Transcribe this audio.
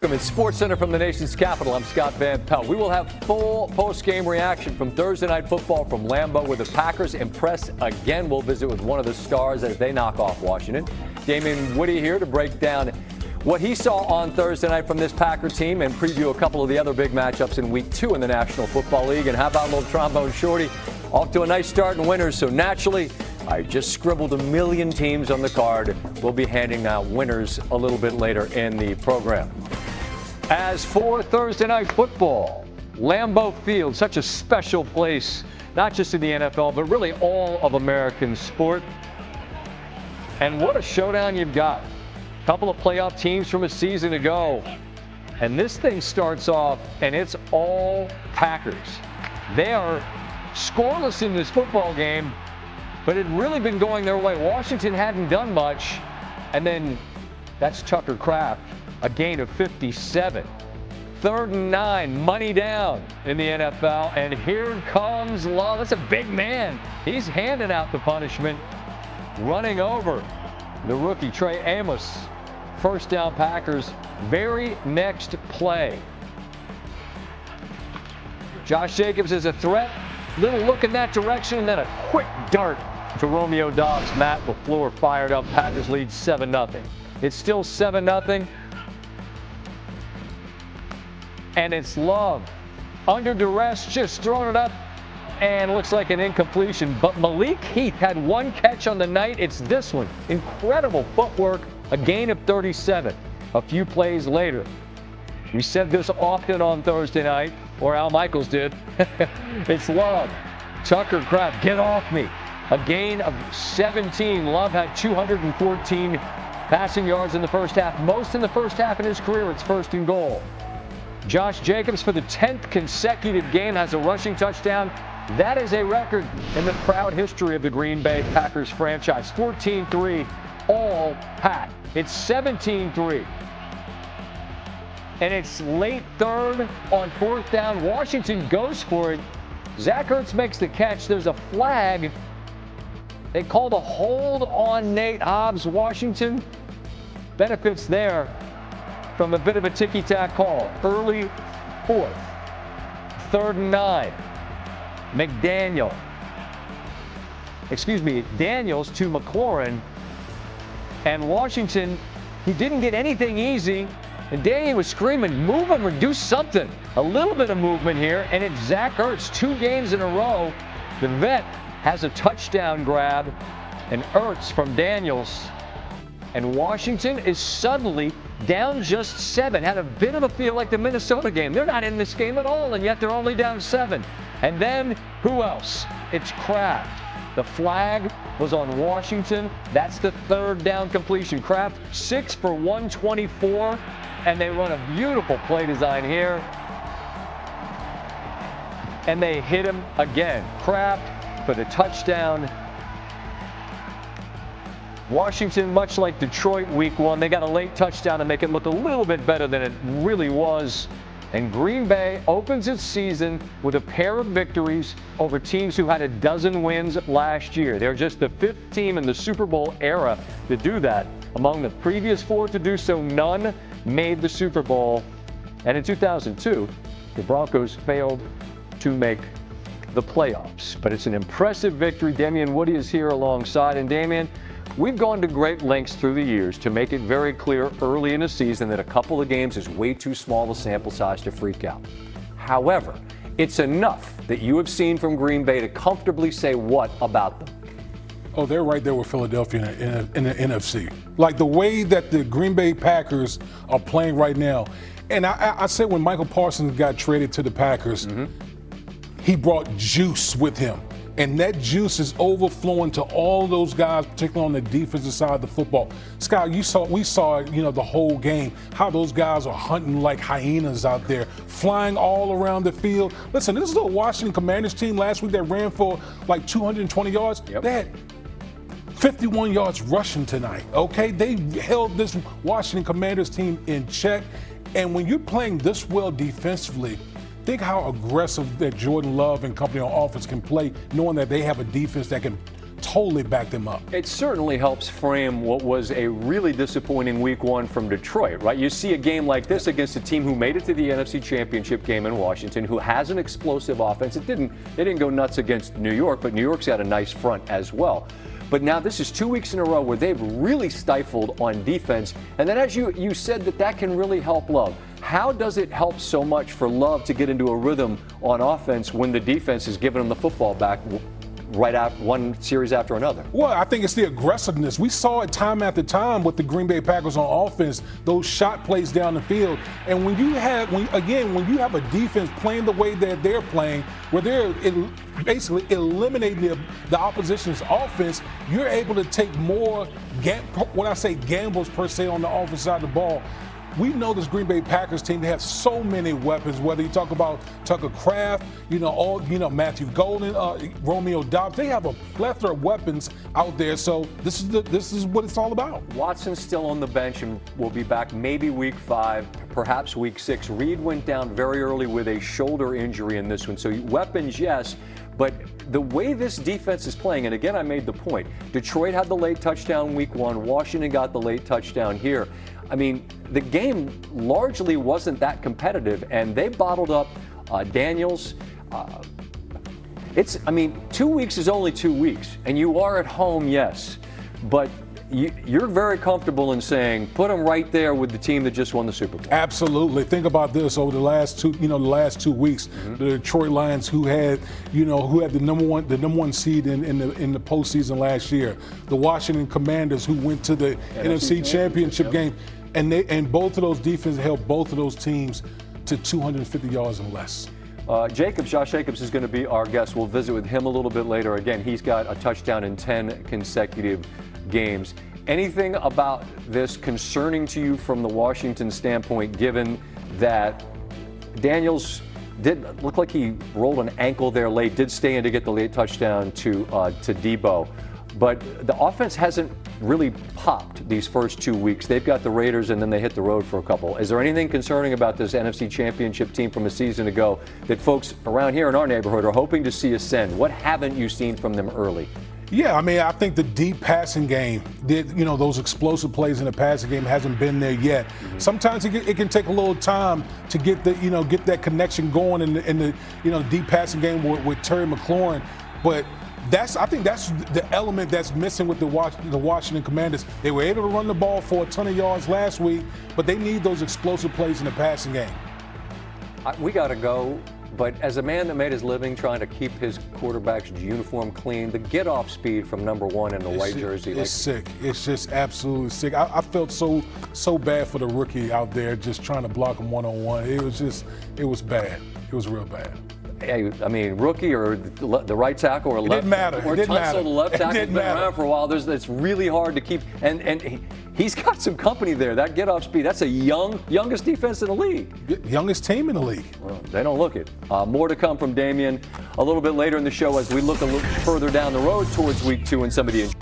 Welcome to SportsCenter from the nation's capital. I'm Scott Van Pelt. We will have full post-game reaction from Thursday Night Football from Lambeau, where the Packers impress again. We'll visit with one of the stars as they knock off Washington. Damien Woody here to break down what he saw on Thursday night from this Packer team and preview a couple of the other big matchups in Week 2 in the National Football League. And how about a little trombone shorty? Off to a nice start in winners, so naturally, I just scribbled a million teams on the card. We'll be handing out winners a little bit later in the program. As for Thursday Night Football, Lambeau Field, such a special place, not just in the NFL, but really all of American sport. And what a showdown you've got. A couple of playoff teams from a season ago. And this thing starts off, and it's all Packers. They are scoreless in this football game, but it had really been going their way. Washington hadn't done much, and then that's Tucker Kraft, a gain of 57. 3rd and 9, money down in the NFL, and here comes Love. That's a big man. He's handing out the punishment, running over the rookie Trey Amos. First down Packers. Very next play, Josh Jacobs is a threat. Little look in that direction, and then a quick dart to Romeo Doubs. Matt LaFleur fired up. Packers lead 7-0. It's still 7-0. And it's Love. Under duress, just throwing it up, and looks like an incompletion. But Malik Heath had one catch on the night. It's this one. Incredible footwork, a gain of 37. A few plays later. We said this often on Thursday night, or Al Michaels did. It's Love. Tucker Kraft, get off me. A gain of 17. Love had 214 passing yards in the first half. Most in the first half in his career. It's 1st and goal. Josh Jacobs, for the 10th consecutive game, has a rushing touchdown. That is a record in the proud history of the Green Bay Packers franchise. 14-3, all Pat. It's 17-3. And it's late 3rd on 4th down. Washington goes for it. Zach Ertz makes the catch. There's a flag. They called a hold on Nate Hobbs. Washington benefits there from a bit of a ticky-tack call. Early 4th. 3rd and 9. Daniels to McLaurin. And Washington, he didn't get anything easy. And Daniel was screaming, move him or do something. A little bit of movement here, and it's Zach Ertz. 2 games in a row. The vet has a touchdown grab, and Ertz from Daniels. And Washington is suddenly down just 7. Had a bit of a feel like the Minnesota game. They're not in this game at all, and yet they're only down 7. And then, who else? It's Kraft. The flag was on Washington. That's the 3rd down completion. Kraft 6 for 124, and they run a beautiful play design here. And they hit him again. Kraft for the touchdown. Washington, much like Detroit Week 1, they got a late touchdown to make it look a little bit better than it really was. And Green Bay opens its season with a pair of victories over teams who had a dozen wins last year. They're just the 5th team in the Super Bowl era to do that. Among the previous 4 to do so, none made the Super Bowl. And in 2002, the Broncos failed to make the playoffs. But it's an impressive victory. Damien Woody is here alongside. And Damien, we've gone to great lengths through the years to make it very clear early in the season that a couple of games is way too small a sample size to freak out. However, it's enough that you have seen from Green Bay to comfortably say what about them? Oh, they're right there with Philadelphia in the NFC. Like the way that the Green Bay Packers are playing right now. And I said when Michael Parsons got traded to the Packers, he brought juice with him. And that juice is overflowing to all those guys, particularly on the defensive side of the football. Scott, we saw, the whole game, how those guys are hunting like hyenas out there, flying all around the field. Listen, this is a Washington Commanders team last week that ran for like 220 yards. Yep. They had 51 yards rushing tonight, okay? They held this Washington Commanders team in check. And when you're playing this well defensively, think how aggressive that Jordan Love and company on offense can play, knowing that they have a defense that can totally back them up. It certainly helps frame what was a really disappointing week one from Detroit, right? You see a game like this against a team who made it to the NFC Championship game in Washington, who has an explosive offense. They didn't go nuts against New York, but New York's got a nice front as well. But now this is 2 weeks in a row where they've really stifled on defense. And then as you said that can really help Love. How does it help so much for Love to get into a rhythm on offense when the defense is giving him the football back right after one series after another? Well, I think it's the aggressiveness. We saw it time after time with the Green Bay Packers on offense, those shot plays down the field. And when you have a defense playing the way that they're playing, where they're basically eliminating the opposition's offense, you're able to take more, when I say gambles per se, on the offensive side of the ball. We know this Green Bay Packers team, they have so many weapons, whether you talk about Tucker Kraft, Matthew Golden, Romeo Dobbs. They have a plethora of weapons out there, so this is what it's all about. Watson's still on the bench and will be back maybe week 5, perhaps week 6. Reed went down very early with a shoulder injury in this one, so weapons, yes. But the way this defense is playing, and again, I made the point, Detroit had the late touchdown week 1, Washington got the late touchdown here. I mean, the game largely wasn't that competitive, and they bottled up Daniels. 2 weeks is only 2 weeks, and you are at home, yes, but you're very comfortable in saying put them right there with the team that just won the Super Bowl. Absolutely. Think about this over the last 2 weeks. The Detroit Lions, who had the number one seed in the postseason last year. The Washington Commanders, who went to the NFC Championship game. And both of those defenses held both of those teams to 250 yards and less. Josh Jacobs is going to be our guest. We'll visit with him a little bit later. Again, he's got a touchdown in 10 consecutive games. Anything about this concerning to you from the Washington standpoint, given that Daniels did look like he rolled an ankle there late, did stay in to get the late touchdown to Debo? But the offense hasn't really popped these first 2 weeks. They've got the Raiders, and then they hit the road for a couple. Is there anything concerning about this NFC Championship team from a season ago that folks around here in our neighborhood are hoping to see ascend? What haven't you seen from them early? Yeah, I think the deep passing game, those explosive plays in the passing game hasn't been there yet. Sometimes it can take a little time to get that connection going in the deep passing game with Terry McLaurin, but I think that's the element that's missing with the Washington Commanders. They were able to run the ball for a ton of yards last week, but they need those explosive plays in the passing game. We got to go, but as a man that made his living trying to keep his quarterback's uniform clean, the get-off speed from number 1 in the white jersey. It's sick. It's just absolutely sick. I felt so bad for the rookie out there just trying to block him one-on-one. It was bad. It was real bad. Rookie or the right tackle or left. It didn't matter. Or Tunsil, the left tackle, has been around for a while. It's really hard to keep. And he's got some company there. That get-off speed, that's a youngest defense in the league. Youngest team in the league. Well, they don't look it. More to come from Damian a little bit later in the show as we look a little further down the road towards week 2 and some of the